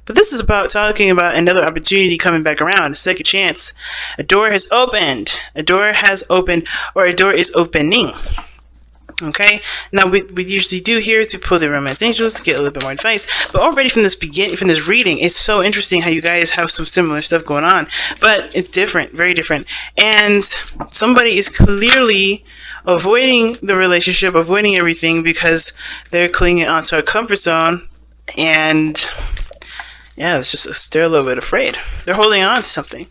But this is about talking about another opportunity coming back around, a second chance. A door has opened. A door has opened, or a door is opening. Okay, now we usually do here to pull the romance angels to get a little bit more advice, but already from this reading, it's so interesting how you guys have some similar stuff going on, but it's different, very different, and somebody is clearly avoiding the relationship, avoiding everything because they're clinging onto a comfort zone, and yeah, it's just they're a little bit afraid. They're holding on to something.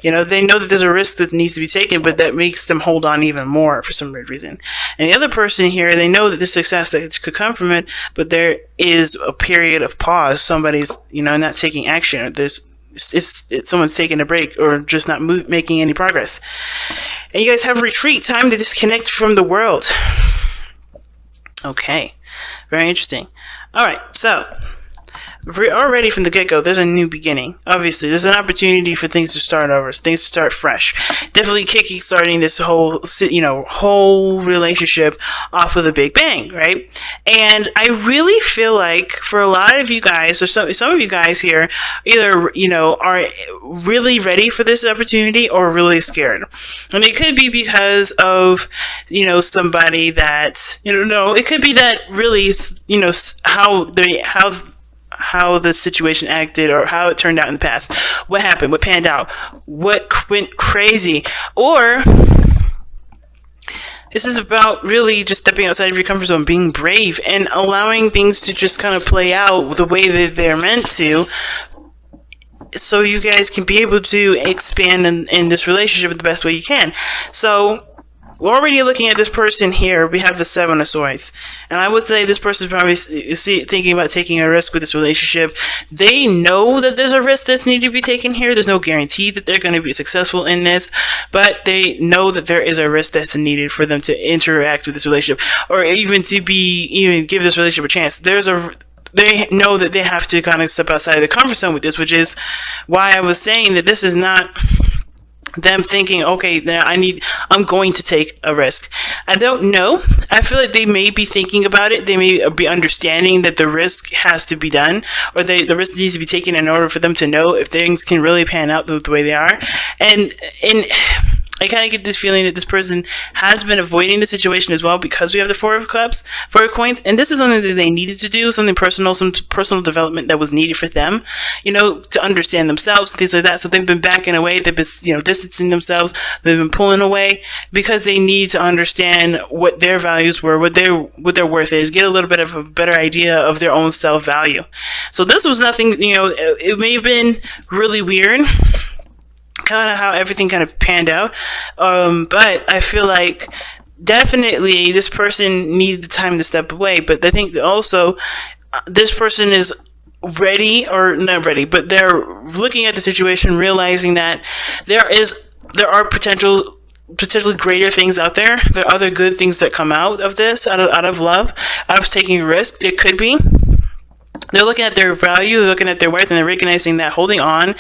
They know that there's a risk that needs to be taken, but that makes them hold on even more for some weird reason. And the other person here, they know that the success that could come from it, but there is a period of pause. Somebody's, not taking action. There's someone's taking a break or just not making any progress. And you guys have retreat, time to disconnect from the world. Okay, very interesting. All right, so already from the get-go, there's a new beginning. Obviously, there's an opportunity for things to start over, things to start fresh. Definitely starting this whole relationship off of the Big Bang, right? And I really feel like for a lot of you guys, or some of you guys here, either are really ready for this opportunity or really scared. And it could be because of somebody that it could be that really how the situation acted or how it turned out in the past. What happened? What panned out? What went crazy? Or this is about really just stepping outside of your comfort zone, being brave, and allowing things to just kind of play out the way that they're meant to, so you guys can be able to expand in this relationship the best way you can. So we're already looking at this person here. We have the Seven of Swords. And I would say this person is probably thinking about taking a risk with this relationship. They know that there's a risk that's needed to be taken here. There's no guarantee that they're going to be successful in this. But they know that there is a risk that's needed for them to interact with this relationship. Or even give this relationship a chance. They know that they have to kind of step outside of the comfort zone with this, which is why I was saying that this is not them thinking, okay, now I'm going to take a risk. I don't know. I feel like they may be thinking about it. They may be understanding that the risk has to be done, or the risk needs to be taken in order for them to know if things can really pan out the way they are. And I kind of get this feeling that this person has been avoiding the situation as well, because we have the Four of Coins, and this is something that they needed to do, something personal, some personal development that was needed for them, to understand themselves, things like that. So they've been backing away, they've been, distancing themselves, they've been pulling away because they need to understand what their values were, what their worth is, get a little bit of a better idea of their own self-value. So this was nothing, it may have been really weird, kind of how everything kind of panned out, but I feel like definitely this person needed the time to step away. But I think that also this person is ready, or not ready, but they're looking at the situation, realizing that there are potentially greater things out there. There are other good things that come out of this, out of love, out of taking a risk. There could be. They're looking at their value, they're looking at their worth, and they're recognizing that holding on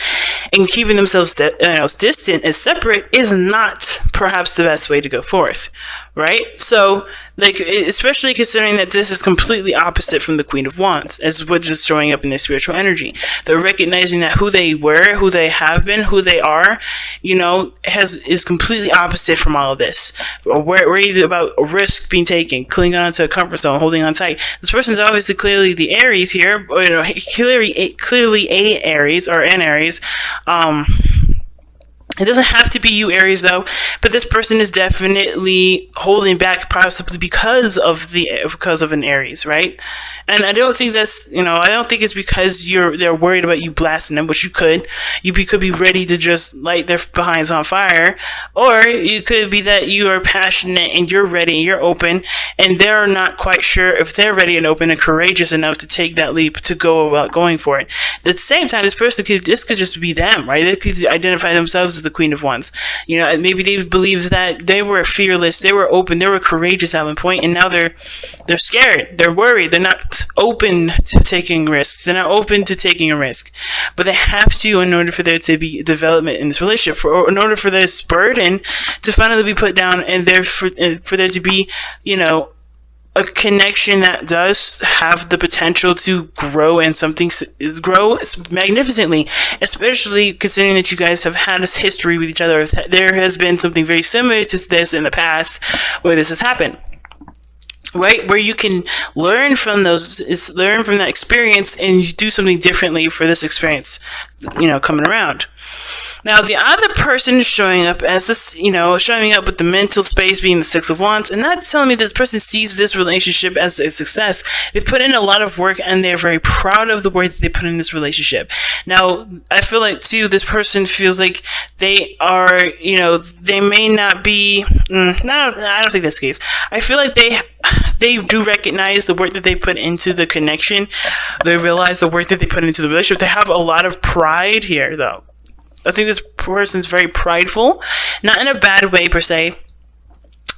and keeping themselves distant and separate is not perhaps the best way to go forth, right? So, especially considering that this is completely opposite from the Queen of Wands, as what's just showing up in their spiritual energy. They're recognizing that who they were, who they have been, who they are, is completely opposite from all of this. Worried about a risk being taken, clinging on to a comfort zone, holding on tight. This person is obviously clearly the Aries here, clearly a Aries or an Aries. It doesn't have to be you, Aries, though, but this person is definitely holding back, possibly because of an Aries, right? And I don't think that's, I don't think it's because they're worried about you blasting them, which you could be ready to just light their behinds on fire, or it could be that you are passionate and you're ready and you're open, and they're not quite sure if they're ready and open and courageous enough to take that leap to go about going for it. At the same time, this could just be them, right? They could identify themselves as the Queen of Wands. And maybe they believe that they were fearless, they were open, they were courageous at one point, and now they're scared, they're worried, they're not open to taking risks, they're not open to taking a risk. But they have to, in order for there to be development in this relationship, or in order for this burden to finally be put down, and for there to be, a connection that does have the potential to grow and grow magnificently, especially considering that you guys have had this history with each other. There has been something very similar to this in the past where this has happened. Right, where you can learn from learn from that experience and you do something differently for this experience, coming around. Now, the other person is showing up as this, showing up with the mental space being the Six of Wands, and that's telling me this person sees this relationship as a success. They've put in a lot of work, and they're very proud of the work that they put in this relationship. Now, I feel like, too, this person feels like they are, they may not be, no, I don't think that's the case. I feel like they do recognize the work that they put into the connection. They realize the work that they put into the relationship. They have a lot of pride here, though. I think this person's very prideful, not in a bad way per se,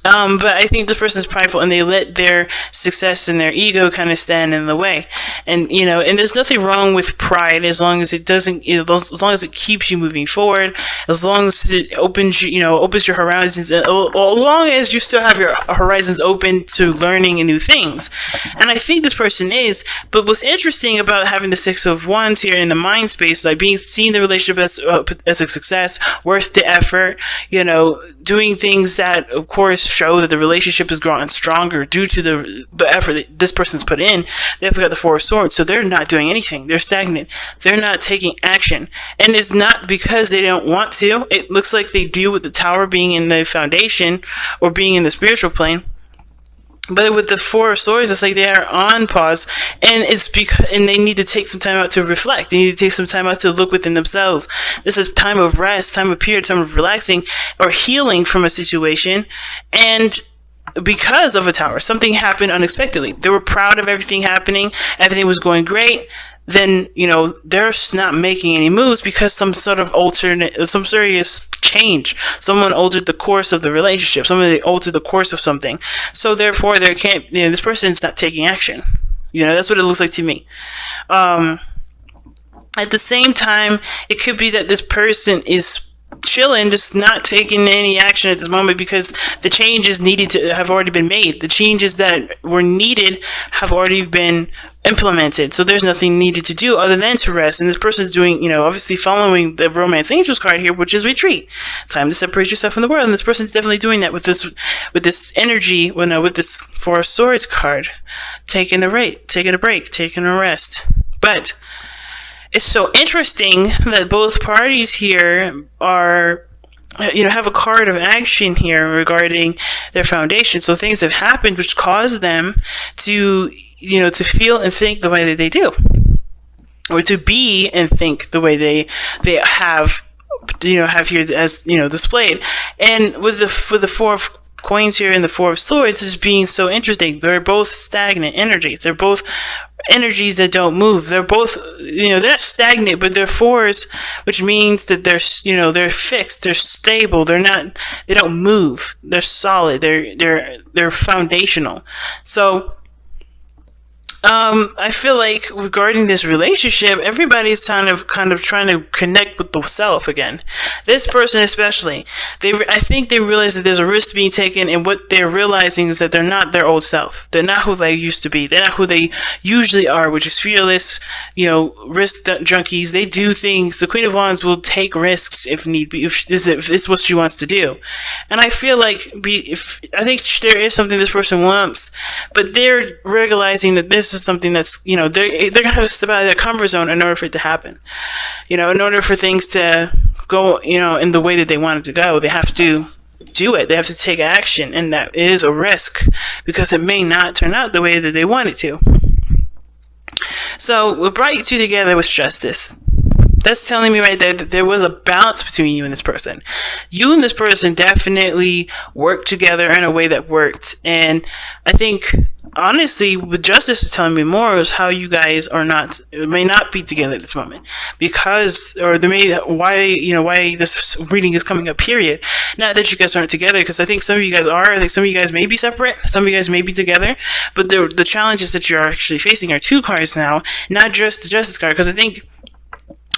but I think this person's prideful and they let their success and their ego kind of stand in the way. And, and there's nothing wrong with pride as long as it doesn't, as long as it keeps you moving forward, as long as it opens your horizons, as long as you still have your horizons open to learning new things. And I think this person is, but what's interesting about having the Six of Wands here in the mind space, like seeing the relationship as a success, worth the effort, doing things that, of course, show that the relationship is growing stronger due to the effort that this person's put in. They've got the Four of Swords, so they're not doing anything. They're stagnant. They're not taking action. And it's not because they don't want to. It looks like they deal with the Tower being in the foundation or being in the spiritual plane. But with the Four of Swords, it's like they are on pause, and it's because they need to take some time out to reflect. They need to take some time out to look within themselves. This is time of rest, time of period, time of relaxing or healing from a situation. And because of a Tower, something happened unexpectedly. They were proud of everything happening. Everything was going great. Then, they're not making any moves because some serious change. Someone altered the course of the relationship. Somebody altered the course of something. So therefore, this person's not taking action. That's what it looks like to me. At the same time, it could be that this person is chilling, just not taking any action at this moment because the changes needed to have already been made. The changes that were needed have already been implemented. So there's nothing needed to do other than to rest. And this person's doing, obviously following the Romance Angels card here, which is retreat. Time to separate yourself from the world. And this person's definitely doing that with this energy, with this Four of Swords card. Taking a break, taking a rest. But it's so interesting that both parties here are, have a card of action here regarding their foundation. So things have happened which cause them to, to feel and think the way that they do, or to be and think the way they have here as displayed. And with the Four of Coins here and the Four of Swords is being so interesting. They're both stagnant energies. They're both energies that don't move. They're both, they're not stagnant, but they're fours, which means that they're fixed, they're stable, they don't move, they're solid, they're foundational. So I feel like regarding this relationship, everybody's kind of trying to connect with the self again. This person especially, I think they realize that there's a risk being taken, and what they're realizing is that they're not their old self. They're not who they used to be. They're not who they usually are, which is fearless, risk junkies. They do things. The Queen of Wands will take risks if need be, if it's what she wants to do. And I feel like I think there is something this person wants, but they're realizing that this is something that's, they're gonna have to step out of their comfort zone in order for it to happen. In order for things to go, in the way that they want it to go, they have to do it. They have to take action, and that is a risk because it may not turn out the way that they want it to. So what brought you two together was justice. That's telling me right there that there was a balance between you and this person. You and this person definitely worked together in a way that worked. And I think, honestly, what justice is telling me more is how you guys may not be together at this moment. Why this reading is coming up, period. Not that you guys aren't together, because I think some of you guys are. I think some of you guys may be separate. Some of you guys may be together. But the challenges that you're actually facing are two cards now, not just the justice card. Because I think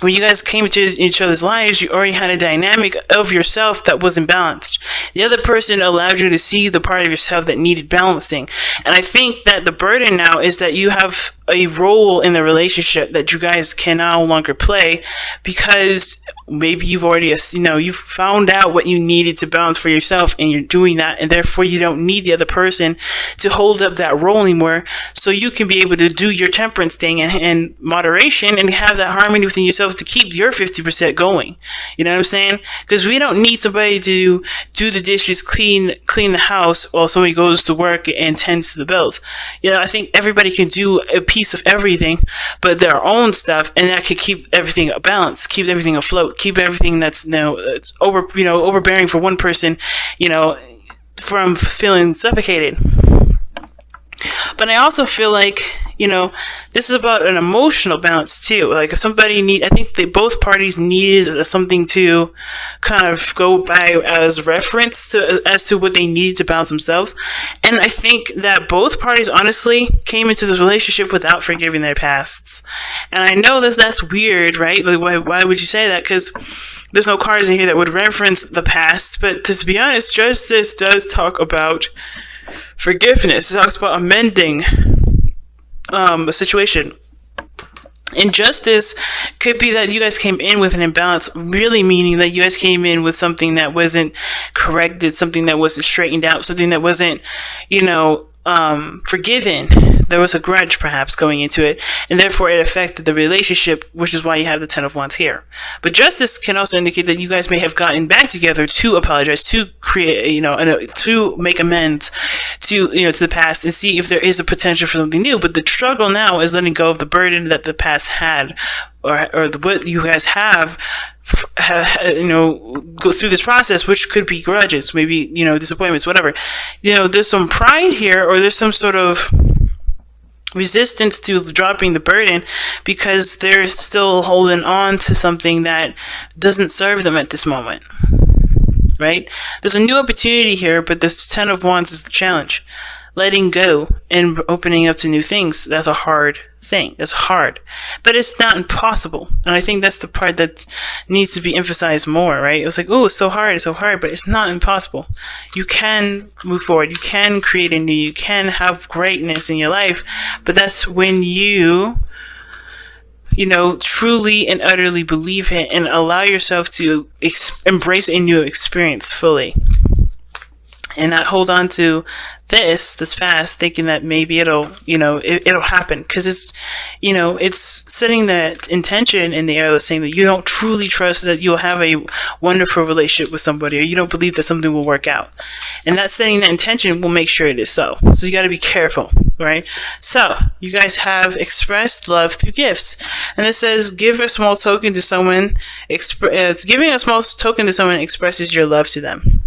when you guys came into each other's lives, you already had a dynamic of yourself that wasn't balanced. The other person allowed you to see the part of yourself that needed balancing. And I think that the burden now is that you have a role in the relationship that you guys can no longer play, because maybe you've already, you've found out what you needed to balance for yourself, and you're doing that, and therefore you don't need the other person to hold up that role anymore, so you can be able to do your temperance thing and moderation and have that harmony within yourselves to keep your 50% going. You know what I'm saying? Because we don't need somebody to do the dishes, clean the house while somebody goes to work and tends to the bills. I think everybody can do a piece of everything, but their own stuff, and that could keep everything balanced, keep everything afloat, keep everything that's overbearing for one person, from feeling suffocated. But I also feel like, this is about an emotional balance too. Like I think both parties needed something to kind of go by as reference as to what they needed to balance themselves. And I think that both parties honestly came into this relationship without forgiving their pasts. And I know that's weird, right? Like, why would you say that? Because there's no cards in here that would reference the past. But to be honest, justice does talk about forgiveness. It talks about amending a situation. Injustice could be that you guys came in with an imbalance, really meaning that you guys came in with something that wasn't corrected, something that wasn't straightened out, something that wasn't, forgiven. There was a grudge perhaps going into it, and therefore it affected the relationship, which is why you have the Ten of Wands here. But justice can also indicate that you guys may have gotten back together to apologize, to create, to make amends to the past and see if there is a potential for something new. But the struggle now is letting go of the burden that the past had, or what you guys have go through this process, which could be grudges, maybe, disappointments, whatever. There's some pride here, or there's some sort of resistance to dropping the burden because they're still holding on to something that doesn't serve them at this moment, right? There's a new opportunity here, but the Ten of Wands is the challenge. Letting go and opening up to new things, that's a hard thing. That's hard. But it's not impossible. And I think that's the part that needs to be emphasized more, right? It was like, oh, it's so hard, but it's not impossible. You can move forward. You can create a new, you can have greatness in your life. But that's when you truly and utterly believe it and allow yourself to embrace a new experience fully. And not hold on to this past, thinking that maybe it'll happen, because it's setting that intention in the air, saying that you don't truly trust that you'll have a wonderful relationship with somebody, or you don't believe that something will work out, and that setting that intention will make sure it is so. So you got to be careful, right? So you guys have expressed love through gifts, and it says give a small token to someone. Giving a small token to someone expresses your love to them.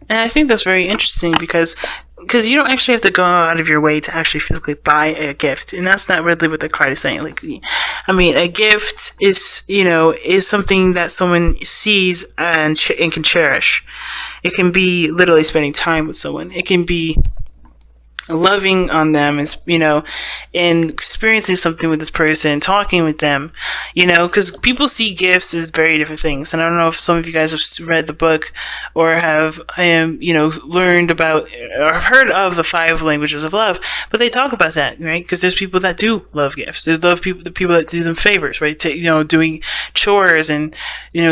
And I think that's very interesting because you don't actually have to go out of your way to actually physically buy a gift, and that's not really what the card is saying. Like, a gift is something that someone sees and can cherish. It can be literally spending time with someone. It can be loving on them and experiencing something with this person, talking with them, because people see gifts as very different things. And I don't know if some of you guys have read the book or have learned about or heard of the 5 languages of love, but they talk about that, right? Because there's people that do love gifts. They love the people that do them favors, right? Doing chores and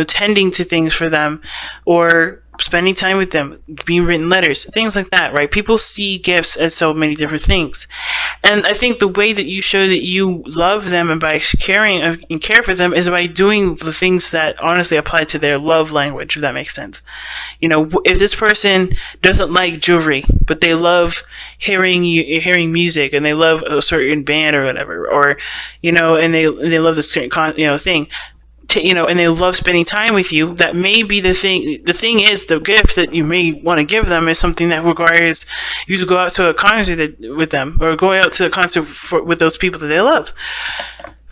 tending to things for them, or spending time with them, being written letters, things like that, right? People see gifts as so many different things. And I think the way that you show that you love them and by caring and care for them is by doing the things that honestly apply to their love language, if that makes sense. If this person doesn't like jewelry, but they love hearing music, and they love a certain band or whatever, or, and they love this certain thing, and they love spending time with you, that may be the thing. The thing is, the gift that you may want to give them is something that requires you to go out to a concert with them, or go out to a concert with those people that they love,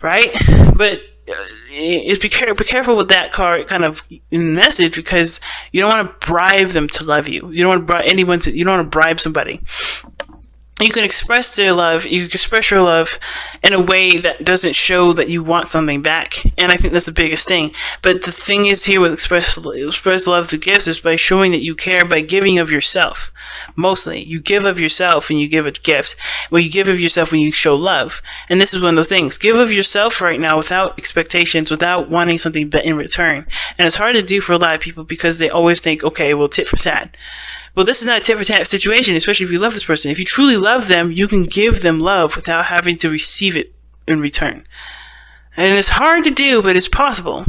right? But be careful with that card kind of message, because you don't want to bribe them to love you. You don't want to bribe anyone you don't want to bribe somebody. you can express their love, you can express your love in a way that doesn't show that you want something back. And I think that's the biggest thing. But the thing is here with express love through gifts is by showing that you care, by giving of yourself. Mostly, you give of yourself and you give a gift. Well, you give of yourself when you show love. And this is one of those things. Give of yourself right now without expectations, without wanting something in return. And it's hard to do for a lot of people because they always think, okay, well, tit for tat. Well, this is not a tit for tat situation, especially if you love this person. If you truly love them, you can give them love without having to receive it in return. And it's hard to do, but it's possible.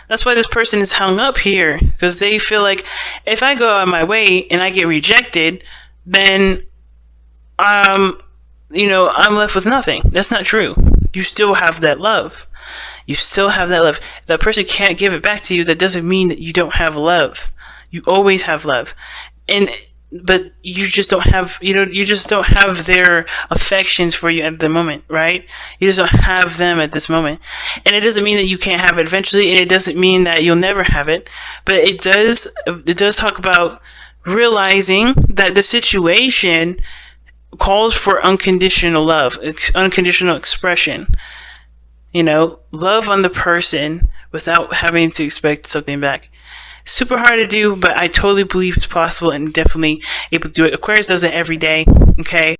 That's why this person is hung up here, because they feel like if I go out of my way and I get rejected, then I'm left with nothing. That's not true. You still have that love. You still have that love. If that person can't give it back to you, that doesn't mean that you don't have love. You always have love. But you just don't have, you just don't have their affections for you at the moment, right? You just don't have them at this moment. And it doesn't mean that you can't have it eventually, and it doesn't mean that you'll never have it. But it does talk about realizing that the situation calls for unconditional love, unconditional expression. Love on the person without having to expect something back. Super hard to do, but I totally believe it's possible and definitely able to do it. Aquarius does it every day, okay?